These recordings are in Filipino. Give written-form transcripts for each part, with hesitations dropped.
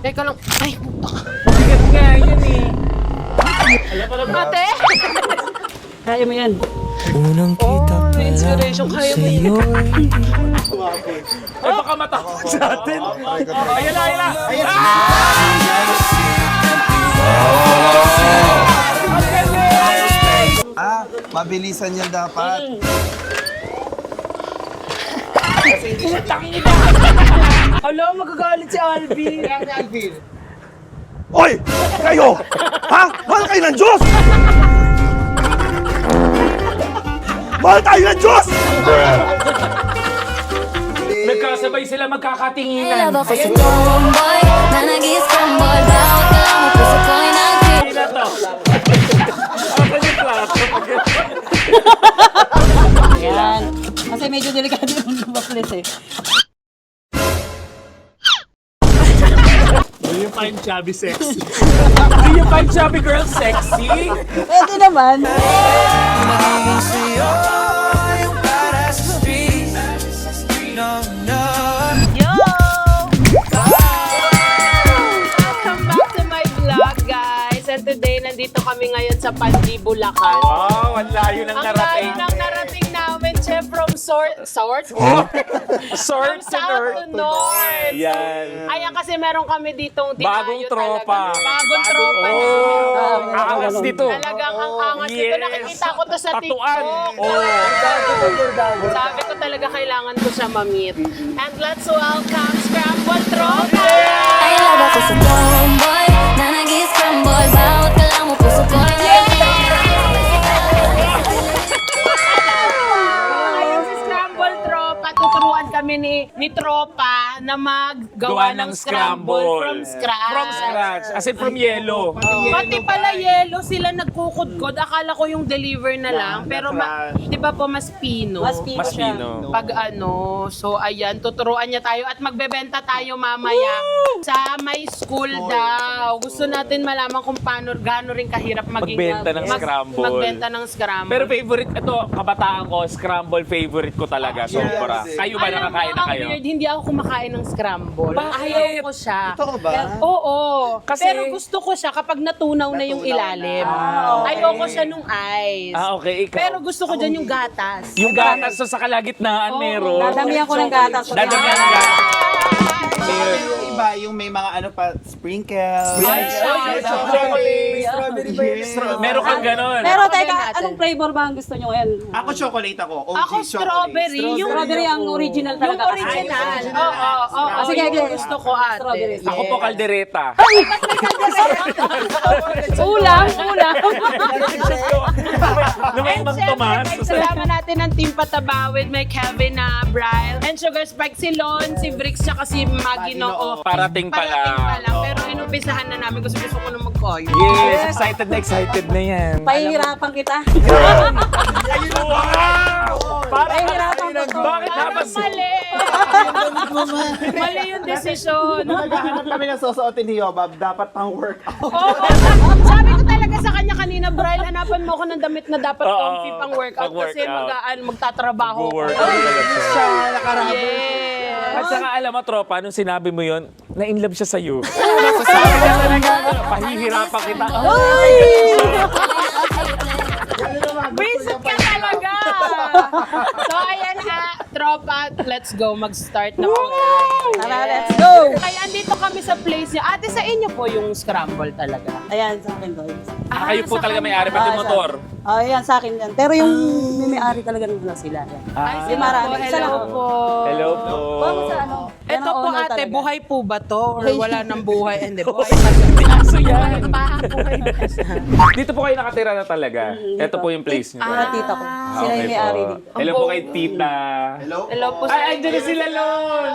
Teka lang. Ay, puta ka. Bigat nga yun eh. Ate! Kaya mo yan. Unang kita pa lang Inspiration, kaya mo yun. Ay, baka matakot sa atin. Ayan na, ayan na. Mabilisan yan dapat. Alo, magagalit si Alvin. Hoy! Kayo! Ha? Mahal kayo ng Diyos! Mahal tayo ng Diyos! Nagkasabay sila magkakatinginan. Love ako sa tomboy na nag-i-scramble. Bawat kalamu puso ko'y nag-trip. Hindi na to. Asan yung plato? Yan. Kasi medyo delikado yung baklis eh. Yung fine chubby sexy. Yung fine chubby girl sexy. Pwede naman. Magiging sa'yo yung para sa street. No, no. Yo! Welcome back to my vlog, guys. And today, nandito kami ngayon sa Pandi, Bulacan. Wow, ang layo ng Ang layo narating. ng narating namin, chef, from Sword Sword From to south to north. north. Yan. Ayan kasi meron kami ditong dinayo Bagong tropa. talaga. Bagong tropa. Oh, aangas dito. Talagang ang angas dito. Yes. Nakikita ko to sa Tatuan. TikTok. Oh. Sabi ko talaga kailangan ko siya ma-meet. And let's welcome Scramble Tropa! Ay, love ako sa tomboy na nag-i-scramble. Bawat kalamu puso ko'y nag-trip. Ayun si Scramble Tropa. Tuturuan kami ni Tropa na maggawa ng scramble from scratch. From scratch. As in from yellow. Pati pala yellow sila nagkukudkod. Akala ko yung deliver na lang. Pero di ba po mas pino? Mas pino Mas siya. pino. Pag ano, so ayan, tuturuan niya tayo at magbebenta tayo mamaya sa may school daw. Gusto natin malaman kung paano, gaano rin kahirap maging Magbenta ng scramble. Magbenta ng scramble. Pero favorite, ito, kabataan ko, scramble favorite ko talaga. Sobra. Kayo ba Alam nakakain mo, na ang kayo? weird, hindi ako kumakain ng scramble. Bakit? Ayaw ko siya. Totoo ba? Oo. Kasi- Pero gusto ko siya kapag natunaw na yung ilalim. Ayoko siya nung ice. Ah, okay, ikaw. Pero gusto ko dyan yung gatas. Yung gatas sa kalagitnaan Oo. meron. Dadamihan ko ng gatas. Dadamihan ng gatas. Yung iba, yung may mga ano pa, sprinkles. Meron kang ganon. Pero Sabi teka, natin. anong flavor ba ang gusto nyo ngayon? Ako chocolate ako. OG Ako strawberry. Yung Strawberry ang original Yung talaga. original. Oo, oo. Sige, Yung sige. gusto ko ate. Strawberry. Ako po kaldereta. Ulam, ulam. Lumaymang Tomas. Kasama natin ang Team Pataba with may Kevin na Bryle. And Sugar Spike si Lon, si Brix, tsaka si Maginoo. Parating pa Parating pa lang. lang. Pero inumpisahan na namin kasi gusto ko na mag-coy. Yes, excited na yan. Pahihirapan kita. Wow! Parang Pahihirapan ko to. bakit Parang habang mali. Mali yung desisyon. Naghahanap kami ng susuotin ni Yobab, dapat pang workout. Oo. Sabi ko talaga sa kanya kanina, Bryle, hanapan mo ako ng damit na dapat Oo, comfy pang workout kasi pang-workout. magtatrabaho ko. Go-work talaga siya. Yes. At saka alam mo, tropa, nung sinabi mo yun, na-inlove siya sa'yo. Sabi niya talaga, pahihirapan kita. Visit ka talaga! So, ayan tropa, let's go. Mag-start na po. Tara, let's go! Kaya andito kami sa place niya. Ate, sa inyo po yung scramble talaga. Ayan, sa akin to. Kayo po talaga may-ari, pati motor. Ayan, sa akin yan. Pero yung may-ari talaga nila sila. Yan. Ay, Si sila Marami. po. Isa Hello lang. po. Hello po. Vamos sa ano? yan Ito ang po owner ate, talaga. buhay po ba to? Or wala nang buhay? Hindi, buhay Aso yan. buhay pa siya. Dito po kayo nakatira na talaga. Ito po yung place niyo. Mga tita ko. Sila yung may-ari dito. Hello po kay tita. Hello po sa Ay, andyan na sila, Lon!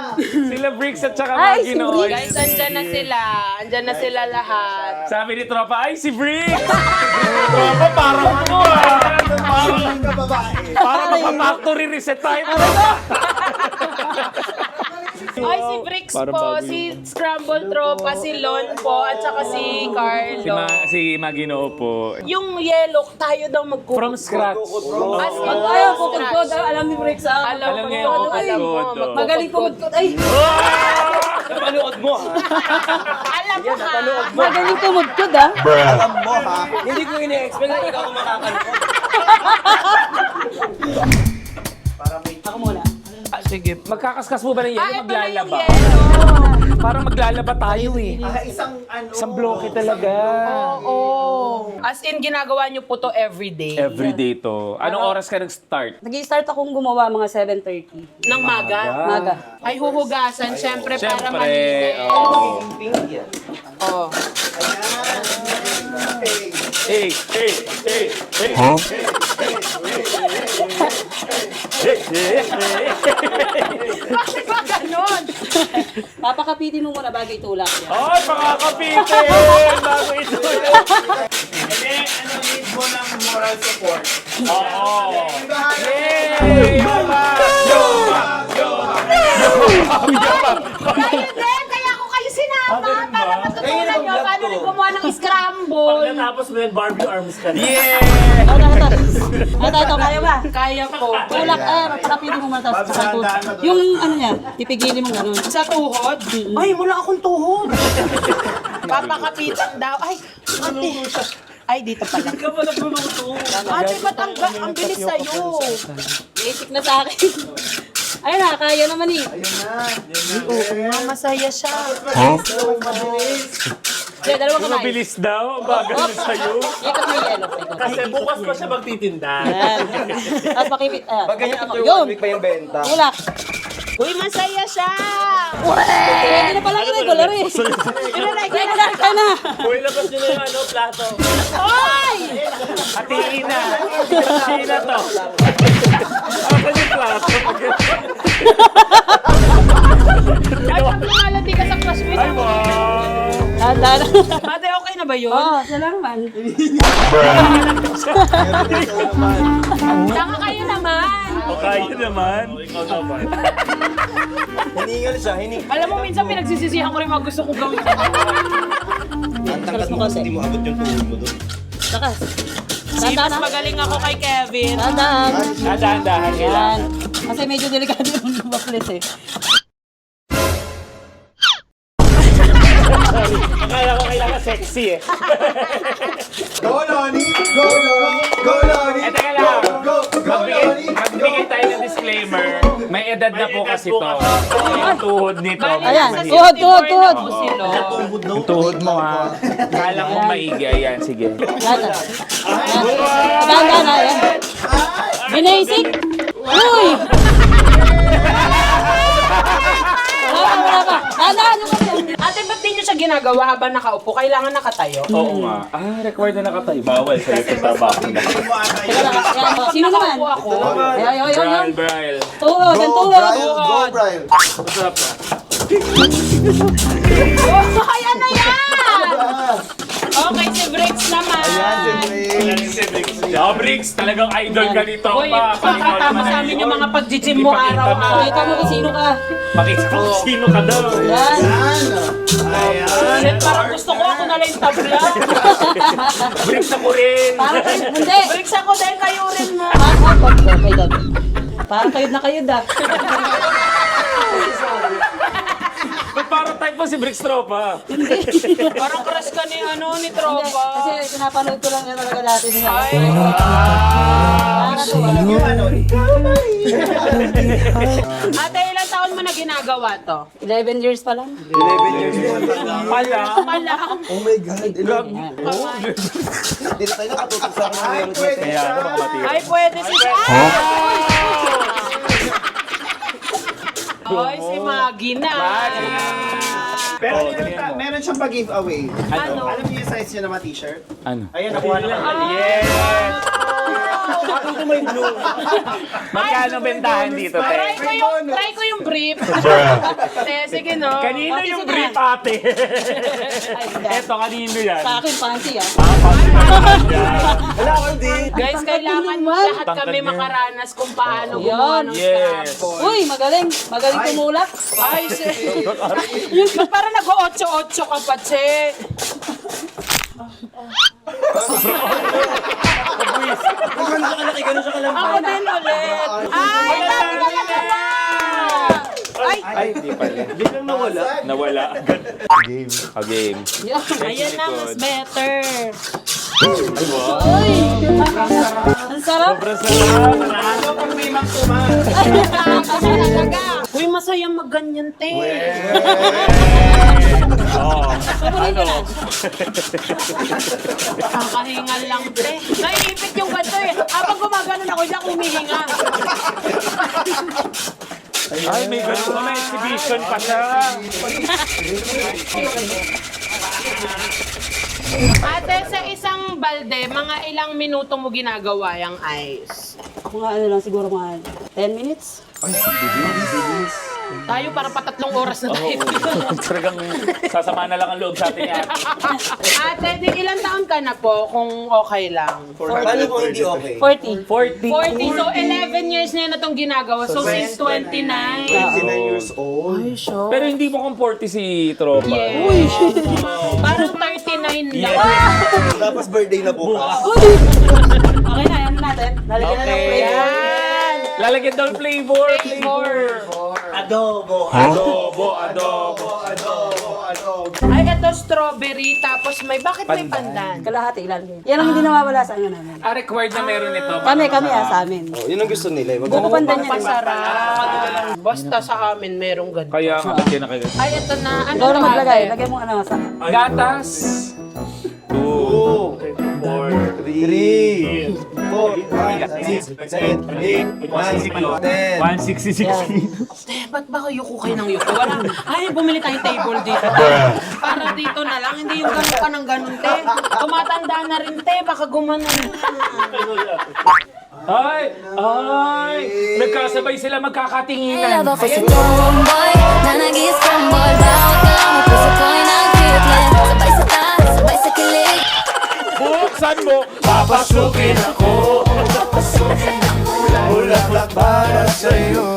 Sila Bricks at saka Ay, si Magino. Bricks. Guys, andyan na sila. Andyan na sila lahat. Sabi ni Tropa, ay, si Bricks! Tropa, parang ano ah! Parang mapa-factory reset tayo. Ay, si Brix Parang po, bago si Scramble Tropa, si Lon po, at saka si Carlo. Si Magino po. Yung yellow, tayo daw magkukod. From scratch. As in, Ayaw, kukudkod. Alam ni Brix. Alam Alam ko niya yun, yung alam mo. kukudkod. Magaling kumudkod. Ay! Ah! Napanood mo, ha? Alam mo ha? Magaling tumugtog ah. Alam mo ha? Hindi ko ini-expect na ikaw ang makakanood. Ako muna. Sige. Magkakaskas mo ba ng yelo? Ito na yung Maglalaba. yelo. Parang maglalaba tayo eh. Isang bloke talaga. Oo. As in, ginagawa niyo po to everyday. Everyday to. Anong oras ka nag-start? Nag-i-start akong gumawa mga 7:30. Ng maga. Maga. Ay, huhugasan, syempre, para Siyempre. malinis. Oh. Oh. Hey, hey, hey, hey. Huh? Bakit ba ganon? Papakapitin mo muna bago itulak yan. Ay, makakapitin! Bago ito. Hindi, need mo ng moral support. Oo. Yay! Yoma! Yoma! Yoma! Yoma! Dahil din, kaya ako kayo sinama para matutunan nyo paano rin gumawa ng scramble. Natapos mo yan, Barbie arms ka na. Yeah! Ito, kaya ba? Kaya ko. Tulak, papakapitin mo muna tapos yung ano niya, pipigilin mo ganun. Sa tuhod? Ay, wala akong tuhod. Papakapitan daw. Ay, ate. Ay, dito pala. Ikaw pa nagluluto. Ate, ba't ang bilis sa'yo? Basic na sa akin. Ayun na, kaya naman eh. Masaya siya. Huh? Sige, dalawang kamay. Mabilis daw. Bagal na sa'yo. Ikot mo yung yellow. Kasi bukas pa siya magtitinda. Yan. Tapos pakipit. Pag ganyan after Yun. 1 week pa yung benta. Tulak. Uy, masaya siya. Pwede na pala regular eh. Regular ka na. Uy, labas nyo na yung ano, plato. Oy! Hatiin na. Hatiin na to. Ako yung plato. Ay, pag lumalandi ka sa classmate Ay, mo. wow. Tanda na. Ate, okay na ba yun? Oo, salamat. Tanga kayo naman. O kaya naman. Ikaw naman. Hiningal siya, Alam mo, minsan pinagsisisihan ko rin mga gusto kong gawin. Ang tangkat mo kasi, hindi mo abot yung tuhod mo doon. Takas. Si Tanda mas na. magaling ako kay Kevin. Tandaan. Dahan-dahan Yan. kailangan. Kasi medyo delikado yung baklis eh. Akala ko kailangan sexy eh. Go, Lonnie! Go, Lonnie! Go, Lonnie! Eh, teka lang. Magbigay tayo ng disclaimer. May edad na po kasi to. Yung tuhod nito. Ayan, mahirap. tuhod, tuhod, tuhod. Yung tuhod mo ha. Kala ko maigi. Ayan, sige. Tanda. Tanda na yan. Binasic. Uy! Wala pa. Tanda, ano ka yan? Ate, ba't di nyo siya ginagawa habang nakaupo? Kailangan nakatayo. Oo nga. Required na nakatayo. Bawal sa'yo sa trabaho na. Teka lang, yan. Sino naman? Nakaupo ako. Ay, ay, ay. Braille. Tuhod, ang tuhod. Go, Brian! Oh, ay, ano yan? Okay, si Briggs naman. Oh, Briggs, talagang idol ka nito. Uy, pakita mo sa amin yung mga pag-gym mo araw-araw. Kita mo kung sino ka. Pakita mo kung sino ka daw. Yan. Shit, parang gusto ko ako na lang yung tabla. Briggs ako rin. Parang kayo, hindi. Briggs ako din, kayo rin mo. Parang kayod na kayod ah. Ba't parang type mo si Briggs tropa? Parang crush ka ni, ni Hindi, Tropa. kasi pinapanood ko lang yan talaga dati niya. Ay, ate, ilang taon mo na ginagawa to? 11 years pa lang. 11 years old lang. Pala. Oh my God, 11. Hindi na tayo nakatutok sa akin ng meron dito. Kaya ano baka matira. Ay, pwede si Ay, si Maggie na. Pero meron siyang pag-giveaway. Ano? Alam niyo yung size niya na mga t-shirt? Ano? Ayan, nakuha na kami. Yes! Magkano bentahan dito, te? Try ko yung brief. Sige, no? Kanino yung brief, ate? Eto, kanino yan? Sa akin, fancy ah. Wala ko hindi. Guys, kailangan lahat kami makaranas kung paano gumawa ng Yes. scramble. Uy, magaling. Magaling tumulak. Ay, ba't parang nag-8-8 ka pa, che? Kung gano'n siya kalaki, gano'n siya kalambot. Ako din ulit. Ay, dami na nagawa! Ay, Ay, hindi pala. Biglang nawala. Nawala. Game. Game. Ayan na, mas better. Wow. Ang sarap. Sobrang sarap. Ano pag may magtuma? Uy, masaya magganyan, te. Oh. Ano? Kakahingal lang, te. Naiipit yung ganito eh. Habang gumaganon ako, hindi ako humihinga. Ay, may ganun pa. May exhibition pa siya. Ate, sa isang balde, mga ilang minuto mo ginagawa yung ice? Ako nga ano lang, siguro mga 10 minutes. Tayo para pa 3 oras na tayo. Talagang sasama na lang ang loob sa atin yan. Ate, di ilang taon ka na po kung okay lang? Paano kung hindi okay? 40. 40. So, 11 years na yun na itong ginagawa. So, since 29. 29 years old. Ay, sure. Pero hindi mo kung 40 si Tropa. Yes. Parang 39 lang. Tapos birthday na bukas. Okay na, yan natin. Lalagyan na ng Okay. flavor. Yan. Lalagyan daw ng flavor. Adobo. Ay, ito strawberry. Tapos bakit may pandan? Kalahati ilalagay. Yan ang hindi nawawala sa ano namin. Required na meron ito. Kami sa amin. Oh, yun ang gusto nila. Pupupandan yan. Pasarap. Basta sa amin merong ganito. Kaya nga, ba't yan nakagad? Ay, ito na. Ano Ikaw na to, maglagay. ate? Lagay mo ano sa... Gatas. 3, 4, 5, 6, 7, 8, 9, 10. 166. Eh, ba't ba yuko kayo ng yuko? Wala. Ay, bumili tayong table dito. Para dito na lang. Hindi yung ganun ka ng ganun, te. Tumatanda na rin, te. Baka gumanon. Ay! Nagkasabay sila magkakatinginan. Love ako sa tomboy na nag-i-scramble. Bawat ka mo, puso ko'y nag-triplet. Sabay sa taas, sabay sa kilig. Buksan mo, papasukin ako. Bulaklak para sa'yo.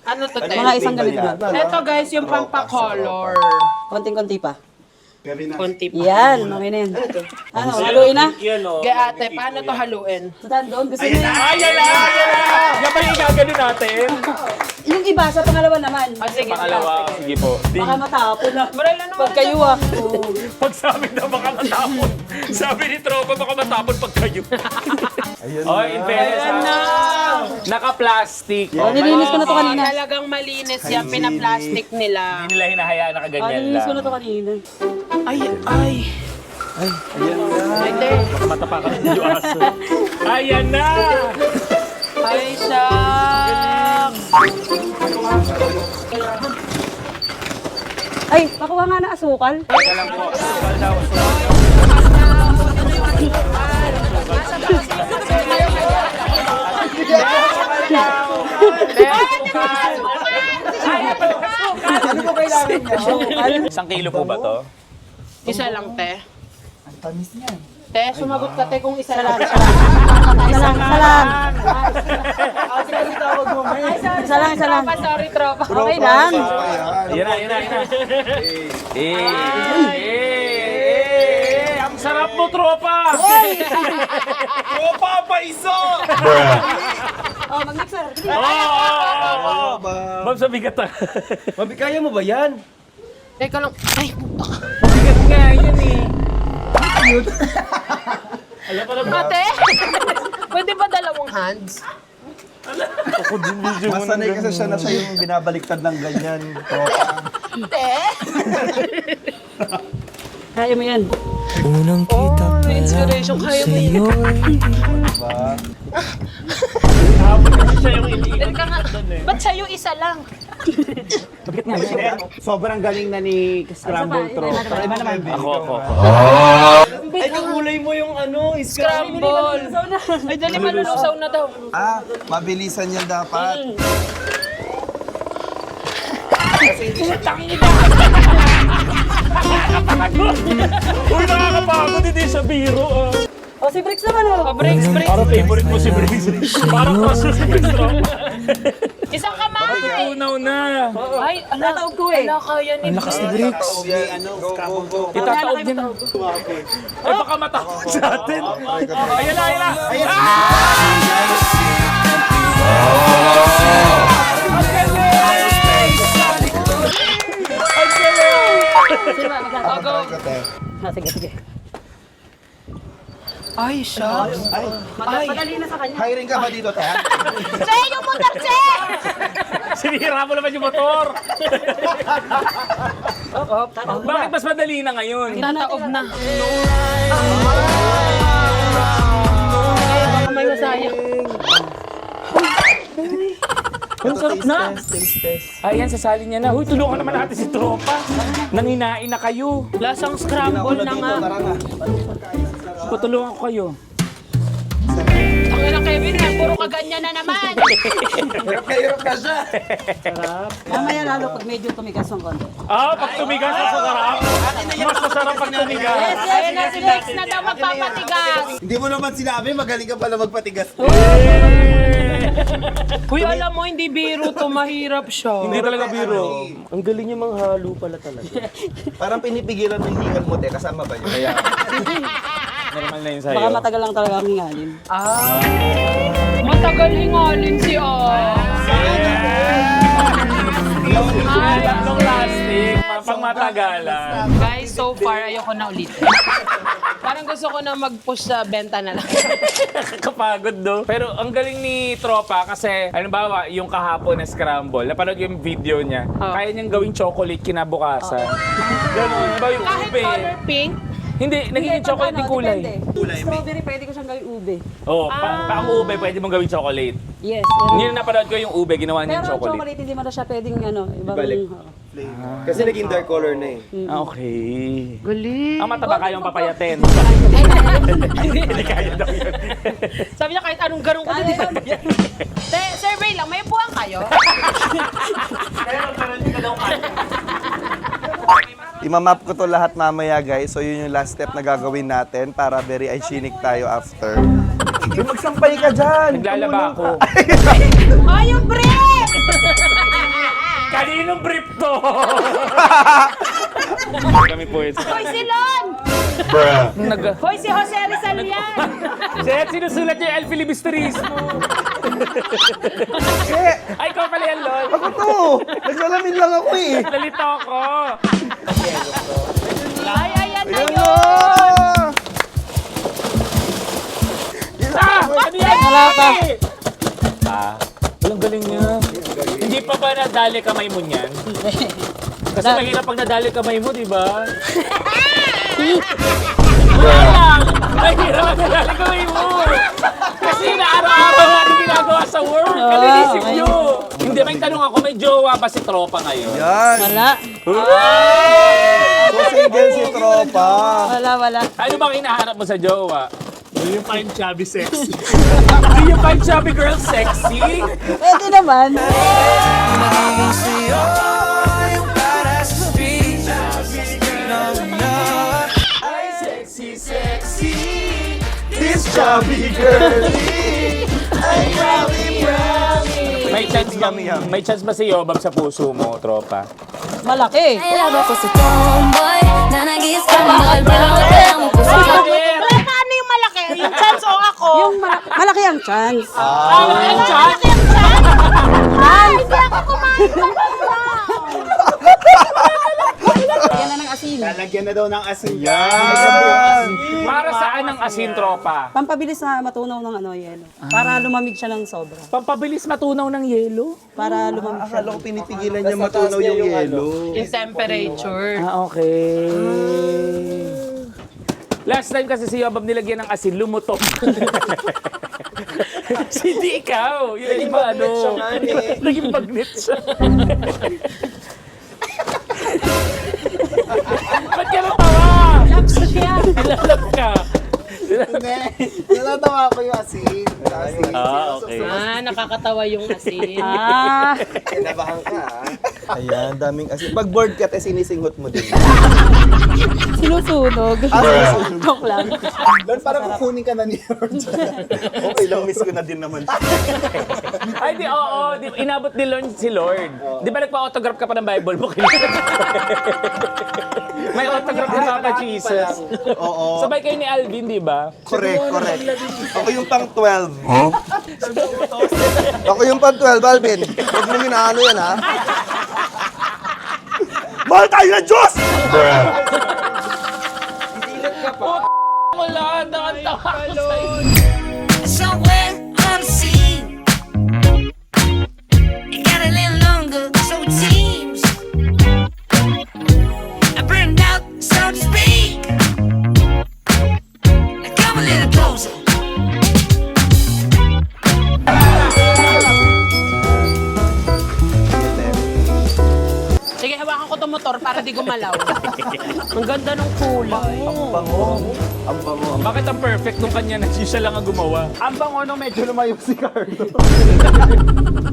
Ano to, te? Mga isang ganito na. Ito, guys, yung pampakolor. Konting-konti pa. Konti pa. Yan, okay na yan. Ano, haluin na? Yan o. Kaya ate, paano to haluin? Saan doon? Gusto niyo yan? Ay, yan na! Yan ba yung gagano natin? Yung iba, sa pangalawa naman. Sige, Pangalawa, sige po. Baka matapon na. Marala naman. Pag kayo ah. Pag sabi na baka matapon. Sabi ni Tropa baka matapon pag kayo. Oh, in fairness Ayan ha. Naka-plastic. Oh, nilinis ko na to kanina. Talagang malinis yan. Pinaplastic nila. Hindi nila hinahayaan na kaganyan Nilinis lang. ko na to kanina. Ay. Ay, te. Matapakan yung aso. Ayan na! Ay, shucks. Ay, pakuha nga na asukal. Teka lang po. Isang kilo po ba to? Isa lang, te. Ang tamis niyan. Te, sumagot ka, te, kung isa lang. Isa lang. Isa lang. Tropa, sorry, tropa. Okay lang. Yan na. Ang sarap mo, tropa! Tropa, paiso! Oh, mag-mixer. Ma'am, sa bigat ah. Mabikaya mo ba yan? Teka lang. Ay, Bigat nga, yun eh. ate. Pwede ba dalawang hands? Masanay kasi siya na siya yung binabaliktad ng ganyan. Te? Kaya mo yan. Unang kita pa May inspiration. Kaya mo yun. Teka nga. Ba't siya yung isa lang? Sobrang galing na ni Scramble Tropa. Iba naman. Ako. Ay, kakulay mo yung ano, Scramble. Ay, dali malulusaw na daw. Mabilisan yan dapat. Uy, nakakapagod, hindi siya biro ah. Oh, si Bricks naman oh. Breaks. Parang favorite mo si Briggs. Parang crush mo si Briggs, tropa. Isang kamay. Tutunaw na. Ay, Nataog ko eh. ala, kaya ni Lakas ni Briggs. Itataob din na. Ay, baka matakot sa atin. Ayan na. Ang galing! te. Sige. Ay, shucks. Madali na sa kanya. Hiring ka ba dito, te? Che, yung motor, Che! Sinira mo naman yung motor. Bakit mas madali na ngayon? Tataob na. Kaya baka may masayang. Ang sarap na. Ayan, sasali niya na. Huy, tulungan naman natin si Tropa. Nanginain na kayo. Lasang scramble na nga. Tutulungan ko kayo. Ang ina Kevin, puro kaganyan na naman. Hirap na siya. Mamaya lalo pag medyo tumigas ng konti. Pag tumigas ang sarap. Mas masarap pag tumigas. Ayun na si Lex na daw magpapatigas. Hindi mo naman sinabi, magaling ka pala magpatigas. Uy, alam mo, hindi biro to, mahirap siya. Hindi talaga biro. Ang galing niya manghalo pala talaga. Parang pinipigilan mo yung hingal mo, te. Kasama ba yun? Kaya. Normal na yun sa'yo. Baka matagal lang talaga ang hingalin. Matagal hingalin si Long lasting, pang matagalan. Guys, so far, ayoko na ulitin. Parang gusto ko na mag-push sa benta na lang. Kapagod, no? Pero ang galing ni Tropa kasi, halimbawa, yung kahapon na scramble, napanood yung video niya, kaya niyang gawing chocolate kinabukasan. Ganun, ba yung Kahit ube? color pink, Hindi, nagiging chocolate yung kulay. Depende. Strawberry, pwede ko siyang gawin ube. Oo, ang ube, pwede mong gawing chocolate. Yes. Hindi na napanood ko yung ube, ginawa niya Pero yung ang chocolate. chocolate, hindi mo na siya pwedeng ibang... Ibalik. Kasi naging dark color na eh. Okay. galing. Ang mataba kayong papayatin. Hindi kaya daw yun. Sabi niya kahit anong garong ko Kaya din. yun. Survey lang, may upuan kayo? Imamap ko to lahat mamaya, guys. So, yun yung last step na gagawin natin para very hygienic tayo after. Magsampay ka dyan! Naglalaba ako. Oh, yung brief! Kaninong brief to? Kami po ito. Hoy, si Lon! Hoy, si Jose Rizal yan! Jet, sinusulat niya yung El Filibusterismo. Ay, ikaw pala yan, Lol. Ako to! Nagsalamin lang ako eh! Nalito ako. Ay, ayan na Ayun yun! na! Ano yan? Wala pa. Walang galing niya. Hindi pa ba nadali kamay mo niyan? Kasi mahirap pag nadali kamay mo, di ba? Wala lang! Mahirap pag nadali kamay mo! Kasi na araw-araw natin ginagawa sa work. Kalinisip niyo. Hindi, may tanong ako, may jowa ba si Tropa ngayon? Yan! Wala. So, single si Tropa. Wala. Ano bang hinahanap mo sa jowa? Yung fine chubby sexy. Do you find chubby girl sexy? Pwede naman. Magiging sa'yo yung para sa speech Ay, sexy, sexy. This chubby girlie! May chance ba si Yobab sa puso mo, Tropa? Malaki. Kailangan ko sa tomboy na nag-i-scramble. Bawat lang mo puso ko. Paano yung malaki? Yung chance o ako? Yung malaki ang chance. Ang chance? Hindi ako kumain ng Lagyan na ng asin. Lalagyan na daw ng asin. Para saan ang asin, Tropa? Pampabilis na matunaw ng yelo. Para lumamig siya ng sobra. Pampabilis matunaw ng yelo? Para lumamig siya. Akala ko pinipigilan niya matunaw yung yelo. Yung temperature. Okay. Last time kasi si Yobab nilagyan ng asin, lumutok. Hindi ikaw. Yung naging naging magnet siya. Ba't ka natawa? Nilalap ka. Nalatawa ko yung asin. Okay. Nakakatawa yung asin. Kinabahan ka Ayan, daming asin. Pag bored ka, te, sinisinghot mo din. Sinusunog. Joke lang. Lord, parang kukunin ka na ni Lord. Okay lang, miss ko na din naman. Ay, oo. Inabot ni Lord si Lord. Di ba nagpa-autograph ka pa ng Bible book? May autograph ni Papa Jesus. Oo. Sabay kayo ni Alvin, di ba? Correct. Ako yung pang 12. Ako yung pang 12, Alvin. Huwag mo minaano yan, ha? Mahal tayo ng Diyos! Somewhere unseen. It got a little longer, so it seems. I burned out, so to speak. Now come a little closer. Sige, hawakan ko 'tong motor para di gumalaw. Ang ganda ng kulay. Bakit ang perfect nung kanya na siya lang ang gumawa? Ang bango nung medyo lumayo si Carlo.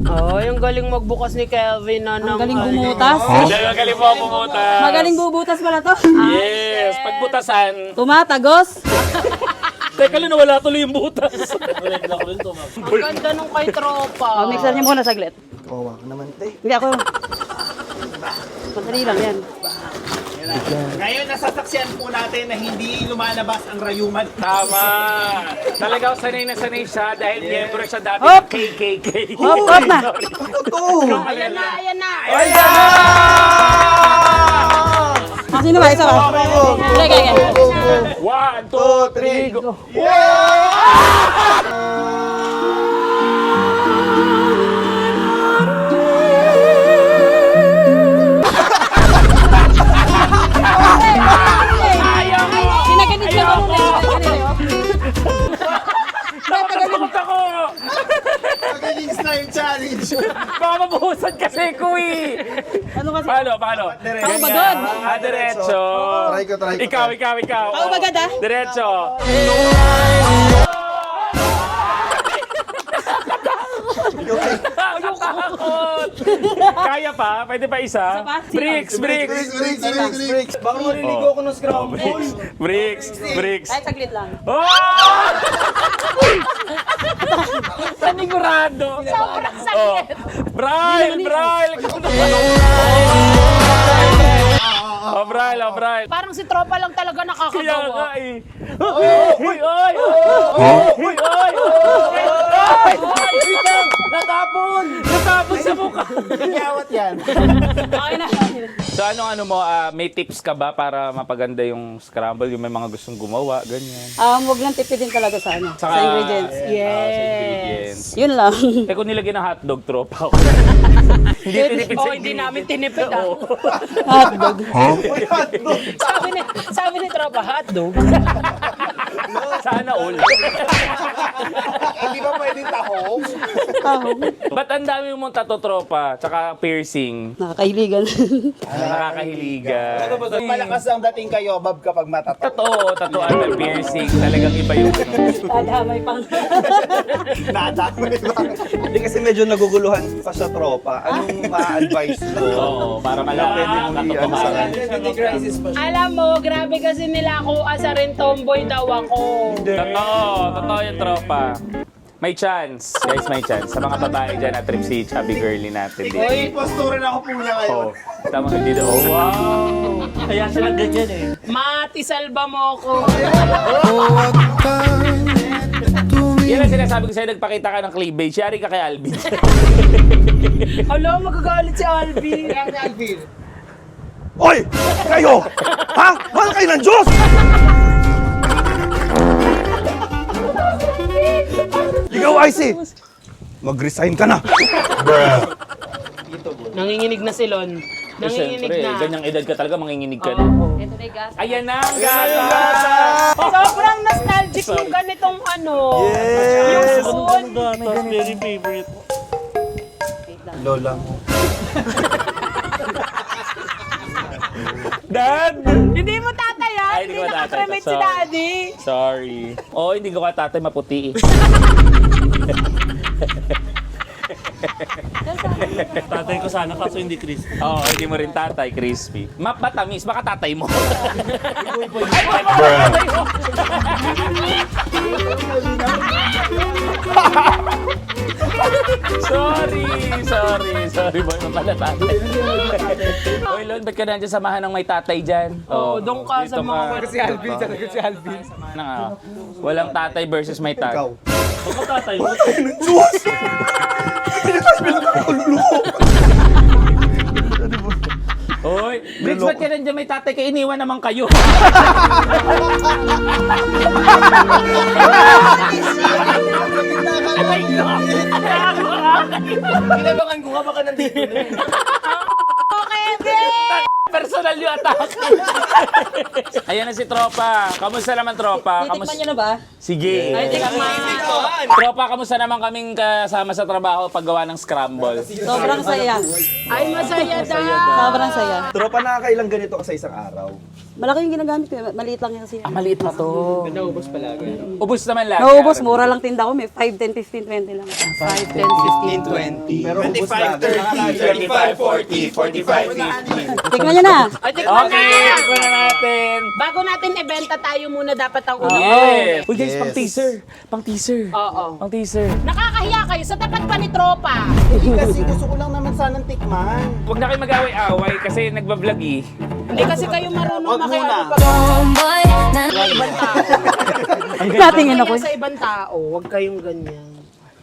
Ay, ang galing magbukas ni Kelvin na naman. Galing bumutas. Magaling mo bumutas. Magaling bubutas pala to. Yes, pagbutasan. Tumatagos. Teka lang, nawala tuloy yung butas. Ang ganda nung kay Tropa. Oh, mixer niyo muna saglit. Kawawa ka naman, te. Hindi ako. Madali lang yan. Ngayon, nasasaksiyan po natin na hindi lumalabas ang rayuman. Tama. Talagang sanay na sanay siya dahil miyembro siya dati Hop! ng KKK. Hop, hop na. Ayan na, ayan na. Sino ba? Isa ba? Okay, okay. 1, 2, 3, go. Kinaganit siya ko muna. Nakapagod ako. Magaling slime challenge. Baka mabuhusan kasi ko eh. Ano kasi? Paano? Ako ba doon? Diretso. Try ko. Ikaw. Ako ba ganda? Diretso. Nakakot. Kaya pa? Pwede pa isa? pa? Bricks. Baka maliligo ako ng scramble. Bricks. Ay, saglit lang. Oh! Panigurado. Sobrang sakit. Braille. Braille. Parang si Tropa lang talaga Kaya nga nakakagawa. eh. Uy! Natapon sa mukha. Yawat yan. Okay na. So ano mo, may tips ka ba para mapaganda yung scramble? Yung may mga gustong gumawa, ganyan. Huwag lang tipidin talaga sa ano. Sa ingredients. Sa ingredients. Yun lang. Eh kung nilagyan ng hotdog, tropa ako. Hindi tinipid sa Oh, hindi namin tinipid ah. Hotdog. Sabi ni Tropa, hotdog. Sana all. Hindi ba pwedeng tahong? Ba't ang dami mong tato, tropa? Tsaka piercing. Nakakahiligan. Nakakahiligan. Malakas ang dating kayo, Bob, kapag matato. Tatuan na piercing. Talagang iba yung Tadamay pang. Hindi kasi medyo naguguluhan pa sa tropa. Anong ma-advise mo? Oo, para malaman ang katotohanan. Alam mo, grabe kasi nila ako asarin tomboy daw ako. Totoo yung tropa. May chance. Guys, may chance. Sa mga babae dyan na trip si chubby girly natin dito. Uy, posturan ako po niya ngayon. Tama hindi daw. Oh, wow! Kaya sila ganyan eh. Mati, salba mo ako. Yan ang sinasabi ko sa'yo, nagpakita ka ng cleavage. Yari ka kay Alvin. Hala, magagalit si Alvin. Kaya ni Alvin. Oy! Kayo! Ha? Mahal kayo ng Diyos! Ikaw, Icy! Mag-resign ka na! Nanginginig na si Lon. Nanginginig Siyempre, na. ganyang edad ka talaga, manginginig ka na. Ito na yung gas. Ayan na, ang gata! Sobrang nostalgic nung ganitong ano. Yung spoon. Very favorite. Lola mo. Dad! Hindi mo tatay ah. Ay, Hindi hindi ko tatay. nakakremate si Sorry. Daddy. Sorry. Oo, hindi ko ka tatay, maputi eh. Tatay ko sana kaso hindi Chris. Oo, hindi mo rin tatay, crispy. Matamis, baka tatay mo. Sorry boy, mapala tatay. Uy, Lon, ba't ka nandiyan samahan ng may tatay dyan? Oo, doon ka sa dito mga ka. Si Alvin, talaga si Alvin. Walang tatay versus may tatay. Ikaw. Baka tatay mo. Diyos! Uy, Bricks, ba't ka nandiyan may tatay ka? Iniwan naman kayo. Kinabangan ko nga baka nandito na eh. Personal yung atake. Ayan na si Tropa. Kamusta naman, Tropa? Titikman nyo na ba? Sige. Ay, tikman. Tropa, kamusta naman kaming kasama sa trabaho paggawa ng scramble? Sobrang saya. Ay, masaya daw. Sobrang saya. Tropa, nakakailang ganito ka sa isang araw? Malaki yung ginagamit ko. Maliit lang yan kasi. Maliit pa to. Naubos palagi. Ubus naman lahat. Naubos, mura lang tinda ko. May 5, 10, 15, 20 lang. 5, 10, 15. 20. Pero ubos na. 35, 40, 45, 50. Tikman nyo na. Ay, tikman Okay, na. ito na natin. Bago natin ibenta tayo muna dapat ang una. Yeah. Uy guys, Yes. pang teaser. Pang teaser. Oo. Pang teaser. Nakakahiya kayo sa tapat pa ni Tropa. Kasi gusto ko lang naman sanang tikman. Huwag na kayo mag-away-away kasi nagbablog eh. Hindi kasi kayo marunong makiano pag Homeboy, na ibang tao. Natingin ako. Kaya sa ibang tao, huwag kayong ganyan.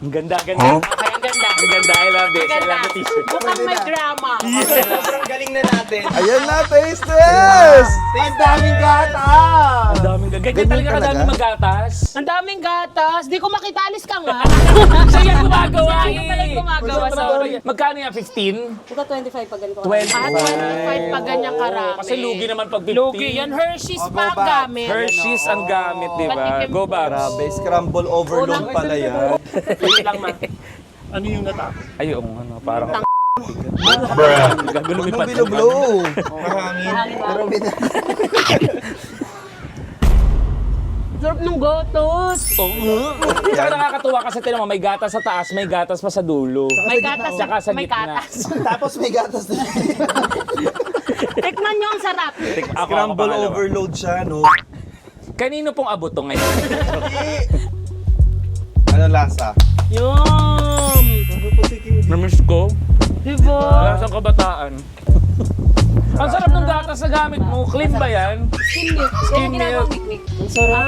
Ang ganda, ganda. Okay, ang ganda. Ang ganda. I love this. I Ganda. love the teaser. Mukhang may drama. Sobrang galing na natin. Ayan na, taste test! Ang daming gata! Ang daming ganda. Ganyan talaga kadaming magatas. Ang daming gatas. Di ko makita. Alis ka nga. Siya yan gumagawa Siya yung pala yung gumagawa. Sorry. Magkano yan? 15? Puta 25 pag ganito. 20. Ah, 25 pa ganyan karami. Kasi lugi naman pag 15. Lugi. Yan, Hershey's pa ang gamit. Hershey's ang gamit, di ba? Patikim. Go back. Grabe, scramble overload pala yan. Wait lang, ma. Ano yung natapos? Ay, oo, ano, parang... Huwag Gagulumi mong pa. bilo-blow. Mahangin. Sarap ng gotos. Tsaka nakakatuwa kasi tinan mo, may gatas sa taas, may gatas pa sa dulo. May gatas. Tsaka sa May gitna. gatas. Tapos may gatas na. Tikman nyo ang sarap. Ako, Scramble pangalawa. overload siya, no? Kanino pong abot to ngayon? Ano lasa? Yum! Namiss ko. Diba? Lasang kabataan. Ang sarap ng gatas na gamit mo. Clean ba yan? Skim milk. Kaya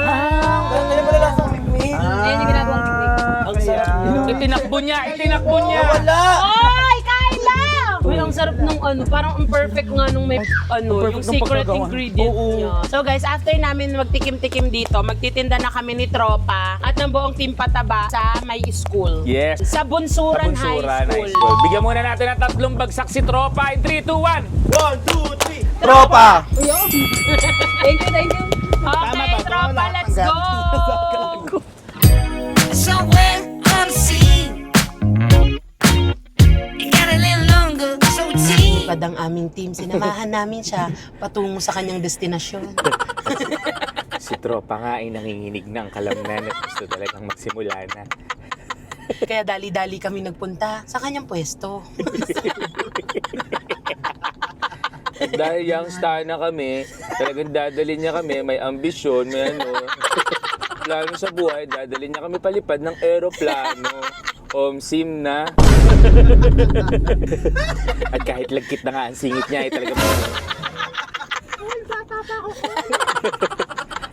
pala lasang mikmik. Ayun yung ginagawang picnic. Ang sarap. Itinakbo niya, itinakbo niya. Wala! Oy! Kain lang! Uy, ang sarap nung ano, parang ang perfect nga nung may ano, yung perfect nung secret pagkagawa. ingredient niya. So guys, after namin magtikim-tikim dito, magtitinda na kami ni Tropa at ng buong team Pataba sa may school. Yes. Sa Bunsuran, Bunsuran High School. Bigyan muna natin ng 3 bagsak si Tropa in 3, 2, 1. 1, 2, 3. Tropa! Thank you, thank you. Okay, Tropa, let's go! Somewhere on the sea. It got a little longer, so team. Padang aming team, sinamahan namin siya patungo sa kanyang destinasyon. Si Tropa nga ay nanginginig ng kalamnan at gusto talagang magsimula na. Kaya dali-dali kami nagpunta sa kanyang pwesto. Dahil youngstar na kami, talagang dadalhin niya kami, may ambisyon, may ano. Plano sa buhay, dadalhin niya kami palipad ng aeroplano. Sim na. At kahit lagkit na nga ang singit niya, ay talagang...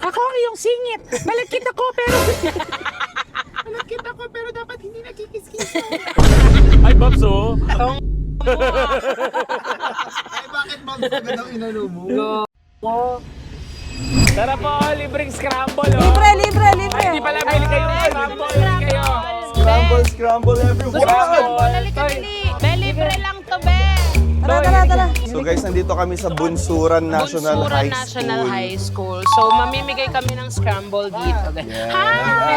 Ako ang iyong singit. Malagkit ako, pero... Malagkit ako, pero dapat hindi nakikis-kis. Ay, Babs, oh. Bakit magandang inano mo? Tara po, libreng scramble, oh. Libre, libre, libre. Ay, hindi pala, bili kayo ng scramble. Bili kayo. Scramble, scramble everyone! Libre lang to, be! Tara, tara, tara. So guys, nandito kami sa Bunsuran National Bunsuran High National School. High School. So, mamimigay kami ng scramble dito. Hi!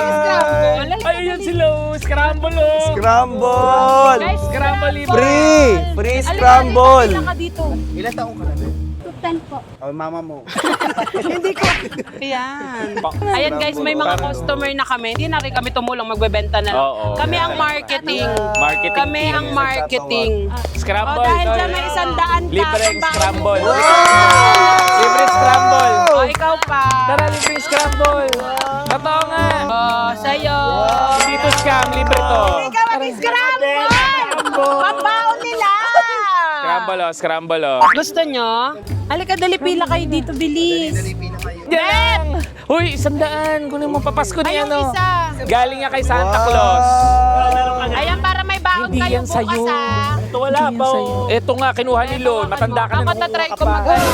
Scramble. Ay, yun sila, oh. Scramble, oh. Scramble! Guys, Scramble libre. Free! Free scramble! Halika ka dito. Ilan taong ka na? 10 po. Oh, mama mo. Ayan. Ayan guys, may mga customer na kami. Hindi na rin kami tumulong, magbebenta na lang. Oo. Kami ang marketing. Marketing Kami team. ang marketing. Scramble. O dahil ikaw, dyan may 100 pa. libreng Kung bakit- scramble. Libreng scramble. O, ikaw pa. Tara, libreng scramble. Totoo nga. O, sa'yo. Hindi to scam, libre to. Ikaw mag-scramble! Pambaon nila! Scramble, oh. Scramble, oh. Gusto nyo? Halika, dali pila kayo dito, bilis. Yan! Uy, 100. Kunin mo papasko Ay, niya, yung no? isa. Galing nga kay Santa Claus. Ayan, para may bago Mag-count Hindi kayo yan sa'yo. bukas ah. Ito wala pa. Ito nga, kinuha ni Lon. Matanda ka na. Ako tatry ko mag-ano.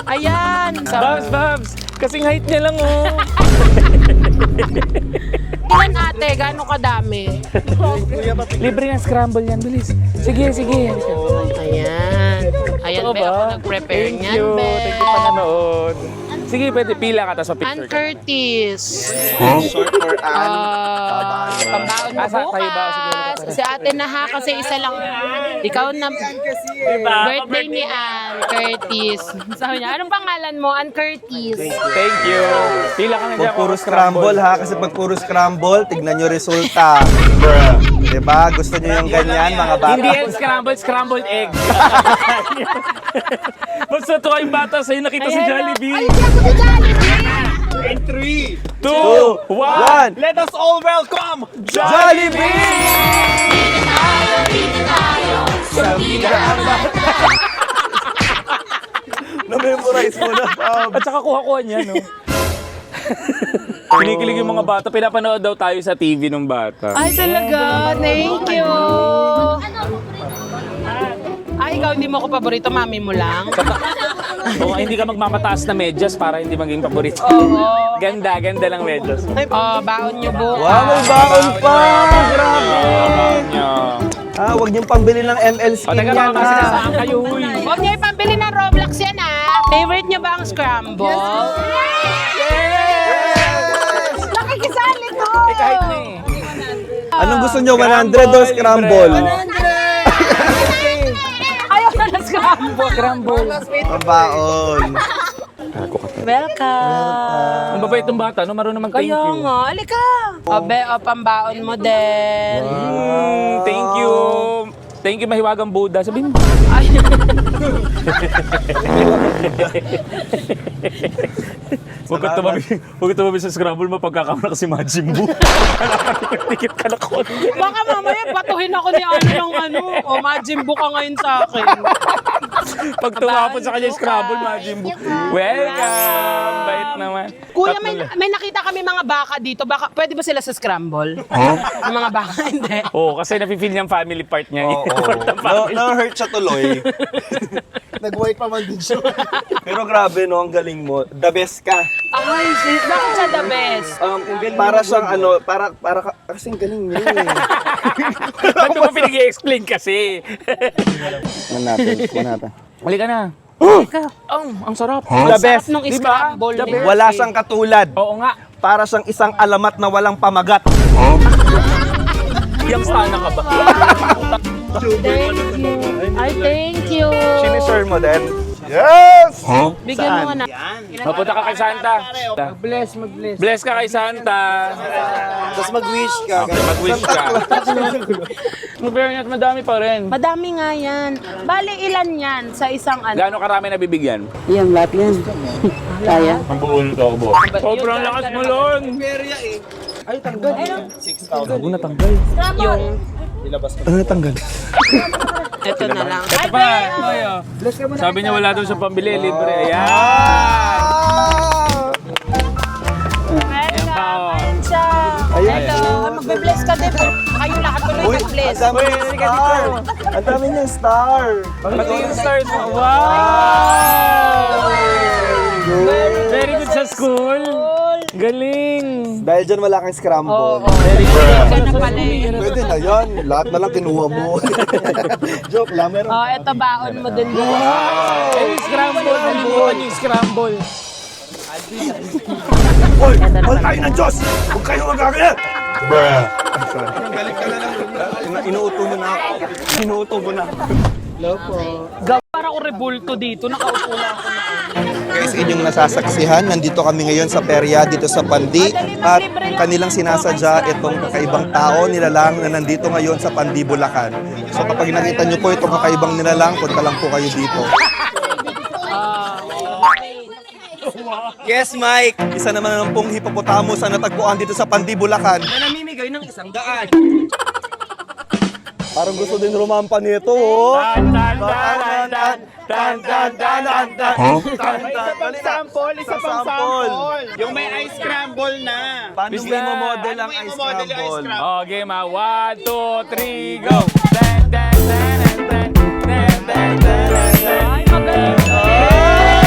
Ayan. Babs. Kasing height niya lang, oh. Ilan ate? Gano'ng kadami? Libre ng scramble yan. Bilis. Sige. Ayan. Ayan, Ito be. Ako nag-prepare Thank niyan, you. be. Thank you pa nanood. Sige, pwede. Pila ka, tapos Ann picture ka. Curtis. Short for Ann. Pambaon mo Asa, tayo ba? Sige, bukas. Si ate na ha, kasi isa lang. Ikaw na. Birthday ni Ann Curtis. Sabi niya, anong pangalan mo? Ann Curtis. Thank you. Pila ka na dyan. Puro scramble ha, kasi pag puro scramble, tignan nyo resulta. Diba? Gusto nyo yung ganyan, mga bata? Hindi yan scrambled egg. Basta to yung bata sa'yo nakita si Jollibee. In 3, 2, 1. let us all welcome Jollibee! Na-memorize mo na, Pam. At saka kuha-kuha niya, no? Kinikilig yung mga bata. Pinapanood daw tayo sa TV nung bata. Ay, talaga. Thank you. Ay, ikaw hindi mo ako paborito, mami mo lang. Oo, hindi ka magmamataas na medyas para hindi maging paborito. Oo. Ganda lang medyas. Oh, baon niyo bukas. Wow, may baon pa! Grabe! Yeah. Ah, huwag niyong pambili ng ML O, skin taga yan, mga kasi ha? nasaan kayo, huy. Huwag niyo ipambili ng Roblox yan, ha? Favorite niyo ba ang scramble? Nakikisali to! Eh, kahit na eh. Anong gusto niyo, 100 o scramble? Ayaw na na scramble. Scramble. Pabaon. Welcome. Ang babait ng bata, no? Marunong mag-thank Kaya you. nga, alika. Obe, o pambaon mo din. Thank you. Thank you, mahiwagang Buddha. Sabihin mo. Ay. Huwag ka tumabi sa Scrabble, mapagkakamala kasi Majin Buu. Tikit ka na konti. Baka mamaya batuhin ako ni ano ng ano. O, Majin Buu ka ngayon sa akin. Pag tumapon sa kanya yung Scrabble, Majin Buu. Welcome! Bait naman. Kuya, Tatlo lang. may nakita kami mga baka dito. Baka, pwede ba sila sa scramble? Yung mga baka, hindi. Oo, kasi nafe-feel niyang family part niya. No-hurt siya tuloy. Nag-white pa man din siya. Pero grabe, no? Ang galing mo. The best ka. Ay, sis, bakit siya the best? Para siyang ano, para kasing galing niya eh. Ba't mo pinag-i-explain kasi? Kuha natin. Halika na. Ang sarap. The best. Nung Diba? scramble. The best. Wala siyang katulad. Oo nga. Para siyang isang alamat na walang pamagat. Yung sana ka ba? Thank you. Ay, thank you. Sinisure mo din? Yes! Bigyan mo nga na. Mapunta ka kay Santa. Mag-bless. Bless ka kay Santa. Tapos mag-wish ka. Okay, mag-wish ka. Fairness, madami pa rin. Madami nga yan. Bali, ilan yan sa isang ano? Gaano karami nabibigyan? Yan, lahat yan. Kaya. Ang buong to, bo. Sobrang lakas mo, Lon. Yung... Ano natanggal? Ito na lang. Ito pa. Sabi niya wala daw sa pambili, libre. Ayan. Welcome, siya. Hello. Magbe-bless ka din. Kayo lahat tuloy mag-bless. Ang dami niyang star! Ang dami niyang star! Pati yung stars mo. Wow! Very good sa school. Galing. Dahil dyan wala kang scramble. Oo. Ka na pala eh. Pwede na yan. Lahat na lang kinuha mo. Joke lang. Meron. Oh, eto baon mo din dito. Yung scramble. Nalimutan yung scramble. Hoy! Mahal tayo ng Diyos! Huwag kayo magkakaya! Inuuto mo na ako. Inuuto mo na. Para ko rebulto dito. Nakaupo lang ako na. Guys, inyong nasasaksihan, nandito kami ngayon sa perya dito sa Pandi at kanilang sinasadya itong kakaibang tao, nilalang na nandito ngayon sa Pandi, Bulacan. So kapag nakita nyo po itong kakaibang nilalang, punta lang po kayo dito. Yes, Mike! Isa naman ng pong hippopotamus ang natagpuan dito sa Pandi, Bulacan. Namimigay ng 100. Parang gusto din rumampa nito, oh. Tan, tan, tan, tan, tan, tan, tan, tan, tan. May isa pang sample, isa pang sample. Yung may ice scramble na. Paano mo i-model ang Paano mo ice i-model yung ice scramble? Oh, game ah. 1, 2, 3, go! Tan, tan, tan, tan, tan, tan, tan, tan, tan. Ay, magaling.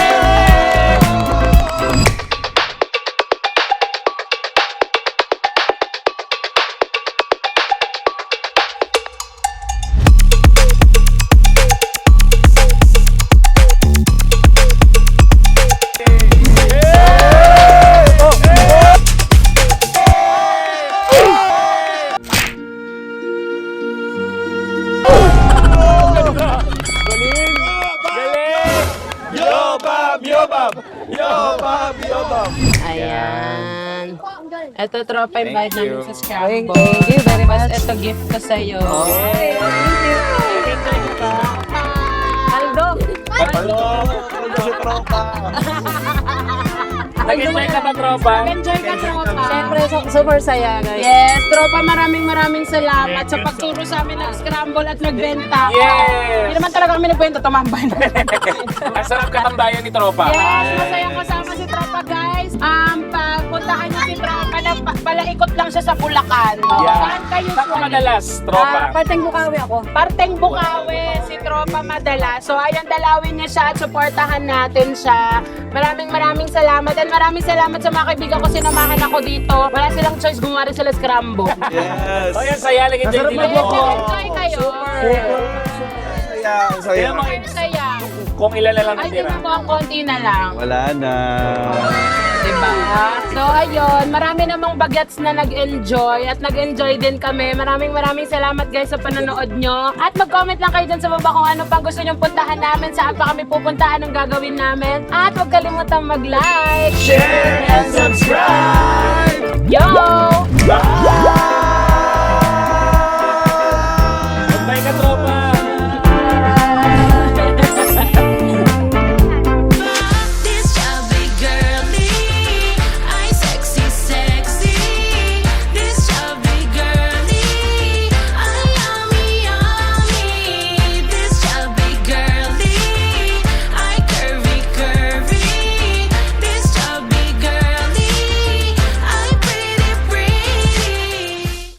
Galing! Yobab! Yobab! Yobab! Yobab! Ayan. Ito, tropa, invite Thank you. namin sa Scrabble. Thank you very much. Tapos ito, gift ko sa'yo. Aldo. Hello! Hello si tropa! Nag-enjoy ka ba, tropa? Enjoy ka, tropa. Siyempre, super saya, guys. Yes, tropa, maraming salamat sa pagturo sa amin ng Scramble at nagbenta. Yes! Hindi naman talaga kami nagbenta, tumambay na. Ang sarap katambayan ni tropa. Yes, masayang kasama si tropa, guys. Pagpuntahan niyo si tropa, palaikot lang siya sa Bulacan. Yeah. Saan kayo Saan ka madalas, tropa? Parteng Bukawi ako. Parteng Bukawi, si tropa madala. So ayan, dalawin niya siya at supportahan natin siya. Maraming salamat and maraming salamat sa mga kaibigan ko, sinamahan ako dito. Wala silang choice, gumawa rin sila Scramble. Yes! Oh, yan, saya. Nag-enjoy din Yes, ako. enjoy kayo. Saya! Saya! Kaya mga, Saya. kung ilan na lang Ay, natira. tingnan mo, ang konti na lang. Wala na. Diba? So ayun, marami namang bagets na nag-enjoy at nag-enjoy din kami. Maraming salamat guys sa panonood nyo. At mag-comment lang kayo dyan sa baba kung ano pang gusto nyong puntahan namin, saan pa kami pupuntahan, anong gagawin namin. At huwag kalimutang mag-like, Share and subscribe! Yo! Bye!